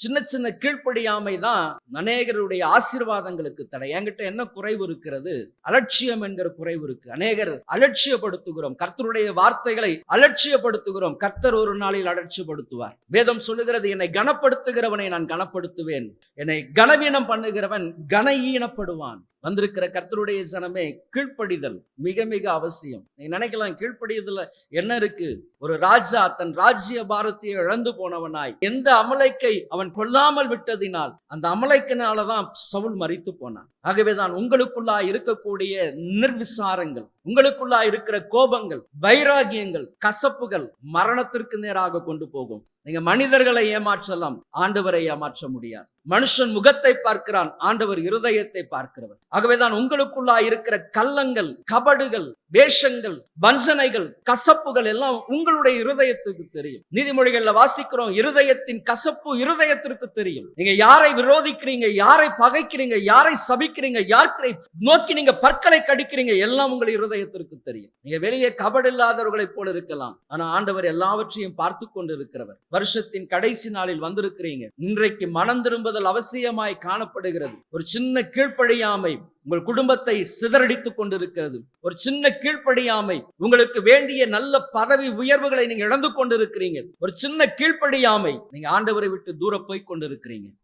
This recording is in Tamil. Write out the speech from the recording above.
சின்ன சின்ன கீழ்ப்படியாமை தான் அநேகருடைய ஆசீர்வாதங்களுக்கு தடை. என்கிட்ட என்ன குறைவு இருக்கிறது? அலட்சியம் என்கிற குறைவு இருக்கு. அநேகர் அலட்சியப்படுத்துகிறோம், கர்த்தருடைய வார்த்தைகளை அலட்சியப்படுத்துகிறோம். கர்த்தர் ஒரு நாளில் அலட்சியப்படுத்துவார். வேதம் சொல்லுகிறது, என்னை கனப்படுத்துகிறவனை நான் கனப்படுத்துவேன், என்னை கனவீனம் பண்ணுகிறவன் கனஈனப்படுவான். வந்திருக்கிற கர்த்தருடைய ஜனமே, கீழ்ப்படிதல் மிக மிக அவசியம். நீ நினைக்கலாம், கீழ்ப்படிதல் என்ன இருக்கு? ஒரு ராஜா தன் ராஜ்ய பாரத்தை இழந்து போனவனாய் எந்த அமலைக்கை அவன் கொல்லாமல் விட்டதினால் அந்த அமலைக்கினாலதான் சவுல் மரித்து போனான். ஆகவேதான் உங்களுக்குள்ளா இருக்கக்கூடிய நிர்விசாரங்கள், உங்களுக்குள்ளா இருக்கிற கோபங்கள், வைராகியங்கள், கசப்புகள் மரணத்திற்கு நேராக கொண்டு போகும். நீங்க மனிதர்களை ஏமாற்றலாம், ஆண்டவரை ஏமாற்ற முடியாது. மனுஷன் முகத்தை பார்க்கிறான், ஆண்டவர் இருதயத்தை பார்க்கிறவர். ஆகவேதான் உங்களுக்குள்ளா இருக்கிற கள்ளங்கள், கபடுகள், வேஷங்கள், வஞ்சனைகள், கசப்புகள் எல்லாம் உங்களுடைய இருதயத்துக்கு தெரியும். நீதிமொழிகள்ல வாசிக்கிறோம், இருதயத்தின் கசப்பு இருதயத்திற்கு தெரியும். நீங்க யாரை விரோதிக்கிறீங்க, யாரை பகைக்கிறீங்க, யாரை சபிக்கிறீங்க, யாரை நோக்கி நீங்க பற்களை கடிக்கிறீங்க, எல்லாம் உங்கள் இருதயத்திற்கு தெரியும். நீங்க வெளியே கபடு இல்லாதவர்களைப் போல இருக்கலாம், ஆனா ஆண்டவர் எல்லாவற்றையும் பார்த்து கொண்டு இருக்கிறவர். வருஷத்தின் கடைசி நாளில் வந்திருக்கிறீங்க. இன்றைக்கு மனம் திரும்புதல் அவசியமாய் காணப்படுகிறது. ஒரு சின்ன கீழ்ப்படியாமை உங்கள் குடும்பத்தை சிதறடித்துக் கொண்டிருக்கிறது. ஒரு சின்ன கீழ்ப்படியாமை உங்களுக்கு வேண்டிய நல்ல பதவி உயர்வுகளை நீங்க இழந்து கொண்டிருக்கிறீங்க. ஒரு சின்ன கீழ்ப்படியாமை நீங்க ஆண்டவரை விட்டு தூர போய் கொண்டிருக்கிறீங்க.